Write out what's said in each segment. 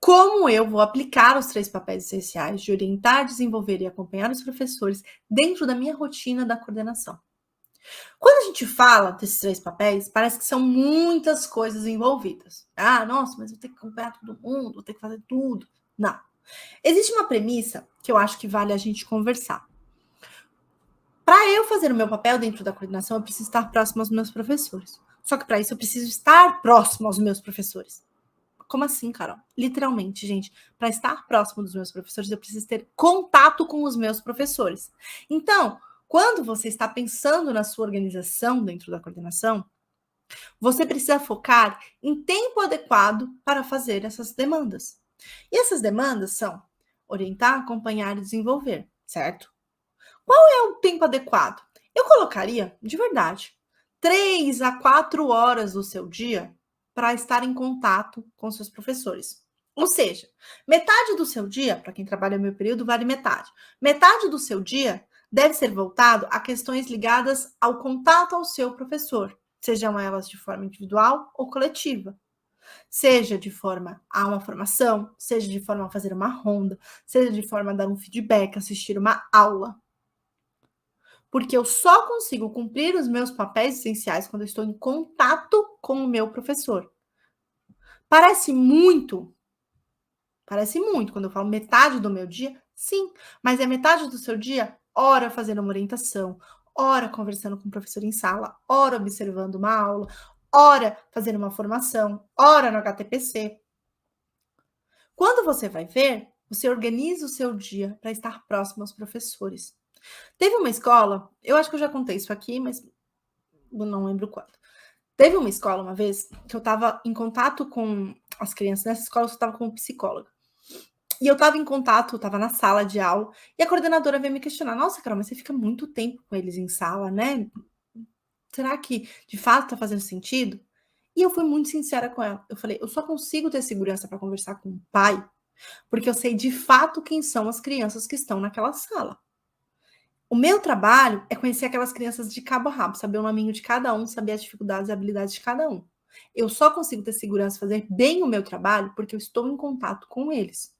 como eu vou aplicar os 3 papéis essenciais de orientar, desenvolver e acompanhar os professores dentro da minha rotina da coordenação. Quando a gente fala desses 3 papéis, parece que são muitas coisas envolvidas. Ah, nossa, mas eu tenho que acompanhar todo mundo, vou ter que fazer tudo. Não. Existe uma premissa que eu acho que vale a gente conversar. Para eu fazer o meu papel dentro da coordenação, eu preciso estar próximo aos meus professores. Só que para isso eu preciso estar próximo aos meus professores. Como assim, Carol? Literalmente, gente, para estar próximo dos meus professores, eu preciso ter contato com os meus professores. Então, quando você está pensando na sua organização dentro da coordenação, você precisa focar em tempo adequado para fazer essas demandas. E essas demandas são orientar, acompanhar e desenvolver, certo? Qual é o tempo adequado? Eu colocaria, de verdade, 3 a 4 horas do seu dia para estar em contato com seus professores. Ou seja, metade do seu dia, para quem trabalha meio período, vale metade. Metade do seu dia deve ser voltado a questões ligadas ao contato ao seu professor, sejam elas de forma individual ou coletiva. Seja de forma a uma formação, seja de forma a fazer uma ronda, seja de forma a dar um feedback, assistir uma aula. Porque eu só consigo cumprir os meus papéis essenciais quando eu estou em contato com o meu professor. Parece muito quando eu falo metade do meu dia, sim, mas é metade do seu dia, ora fazendo uma orientação, ora conversando com o professor em sala, ora observando uma aula, ora fazendo uma formação, ora no HTPC. Quando você vai ver, você organiza o seu dia para estar próximo aos professores. Teve uma escola, eu acho que eu já contei isso aqui, mas não lembro quando. Teve uma escola uma vez que eu estava em contato com as crianças. Nessa escola eu estava como psicóloga. E eu estava em contato, estava na sala de aula, e a coordenadora veio me questionar: nossa, Carol, mas você fica muito tempo com eles em sala, né? Será que de fato está fazendo sentido? E eu fui muito sincera com ela. Eu falei: eu só consigo ter segurança para conversar com o pai porque eu sei de fato quem são as crianças que estão naquela sala. O meu trabalho é conhecer aquelas crianças de cabo a rabo, saber o nominho de cada um, saber as dificuldades e habilidades de cada um. Eu só consigo ter segurança, fazer bem o meu trabalho, porque eu estou em contato com eles.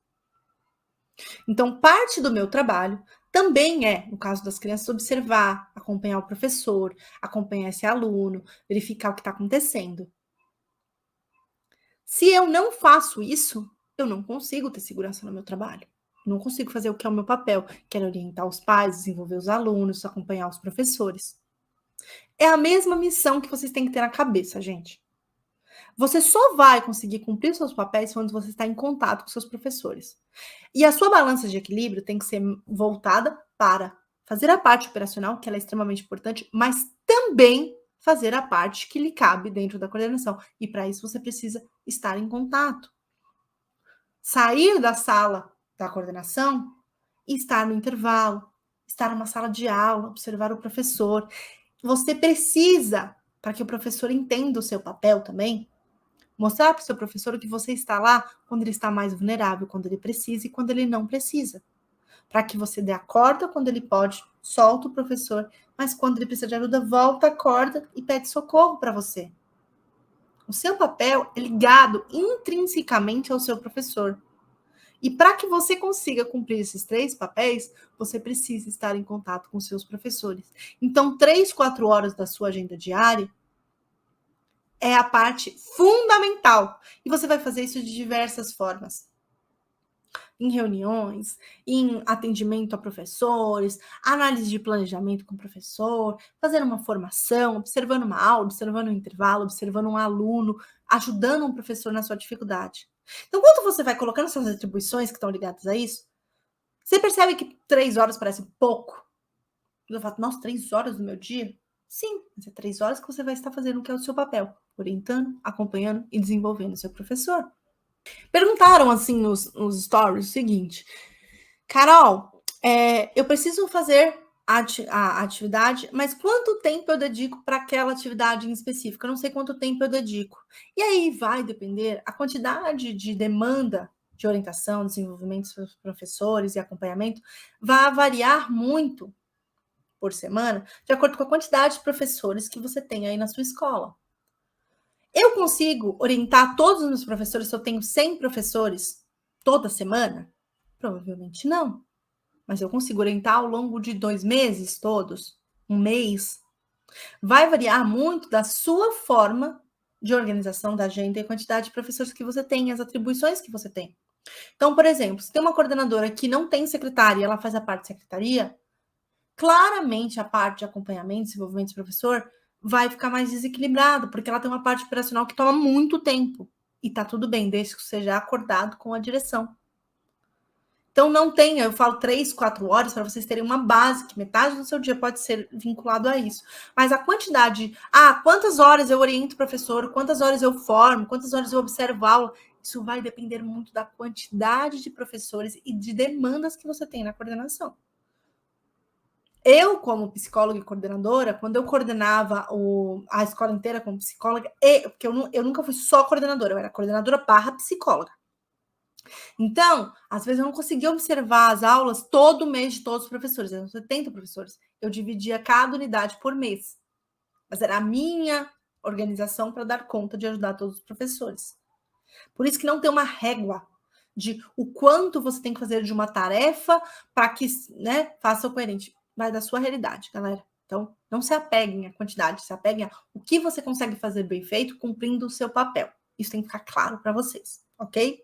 Então, parte do meu trabalho também é, no caso das crianças, observar, acompanhar o professor, acompanhar esse aluno, verificar o que está acontecendo. Se eu não faço isso, eu não consigo ter segurança no meu trabalho. Não consigo fazer o que é o meu papel, que é orientar os pais, desenvolver os alunos, acompanhar os professores. É a mesma missão que vocês têm que ter na cabeça, gente. Você só vai conseguir cumprir seus papéis quando você está em contato com seus professores. E a sua balança de equilíbrio tem que ser voltada para fazer a parte operacional, que ela é extremamente importante, mas também fazer a parte que lhe cabe dentro da coordenação. E para isso você precisa estar em contato. Sair da sala da coordenação e estar no intervalo, estar numa sala de aula, observar o professor. Você precisa, para que o professor entenda o seu papel também, mostrar para o seu professor que você está lá quando ele está mais vulnerável, quando ele precisa e quando ele não precisa. Para que você dê a corda quando ele pode, solta o professor, mas quando ele precisa de ajuda, volta a corda e pede socorro para você. O seu papel é ligado intrinsecamente ao seu professor. E para que você consiga cumprir esses 3 papéis, você precisa estar em contato com seus professores. Então, 3, 4 horas da sua agenda diária é a parte fundamental. E você vai fazer isso de diversas formas. Em reuniões, em atendimento a professores, análise de planejamento com o professor, fazendo uma formação, observando uma aula, observando um intervalo, observando um aluno, ajudando um professor na sua dificuldade. Então, quando você vai colocando essas atribuições que estão ligadas a isso, você percebe que 3 horas parece pouco? Eu falo, nossa, 3 horas do meu dia? Sim, mas é 3 horas que você vai estar fazendo o que é o seu papel, orientando, acompanhando e desenvolvendo o seu professor. Perguntaram assim nos stories o seguinte: Carol, eu preciso fazer a atividade, mas quanto tempo eu dedico para aquela atividade em específico? Eu não sei quanto tempo eu dedico. E aí vai depender a quantidade de demanda de orientação, desenvolvimento dos professores e acompanhamento, vai variar muito por semana, de acordo com a quantidade de professores que você tem aí na sua escola. Eu consigo orientar todos os meus professores se eu tenho 100 professores toda semana? Provavelmente não. Mas eu consigo orientar ao longo de 2 meses todos? Um mês? Vai variar muito da sua forma de organização da agenda e a quantidade de professores que você tem, as atribuições que você tem. Então, por exemplo, se tem uma coordenadora que não tem secretária e ela faz a parte de secretaria, claramente a parte de acompanhamento, desenvolvimento do professor vai ficar mais desequilibrada, porque ela tem uma parte operacional que toma muito tempo. E tá tudo bem, desde que seja acordado com a direção. Então não tenha, eu falo 3, 4 horas para vocês terem uma base, que metade do seu dia pode ser vinculado a isso. Mas a quantidade, quantas horas eu oriento o professor, quantas horas eu formo, quantas horas eu observo a aula, isso vai depender muito da quantidade de professores e de demandas que você tem na coordenação. Eu, como psicóloga e coordenadora, quando eu coordenava a escola inteira como psicóloga, porque eu nunca fui só coordenadora, eu era coordenadora / psicóloga. Então, às vezes eu não conseguia observar as aulas todo mês de todos os professores, eram 70 professores. Eu dividia cada unidade por mês. Mas era a minha organização para dar conta de ajudar todos os professores. Por isso que não tem uma régua de o quanto você tem que fazer de uma tarefa para que, né, faça o coerente. Vai da sua realidade, galera. Então, não se apeguem à quantidade, se apeguem a o que você consegue fazer bem feito cumprindo o seu papel. Isso tem que ficar claro para vocês, ok?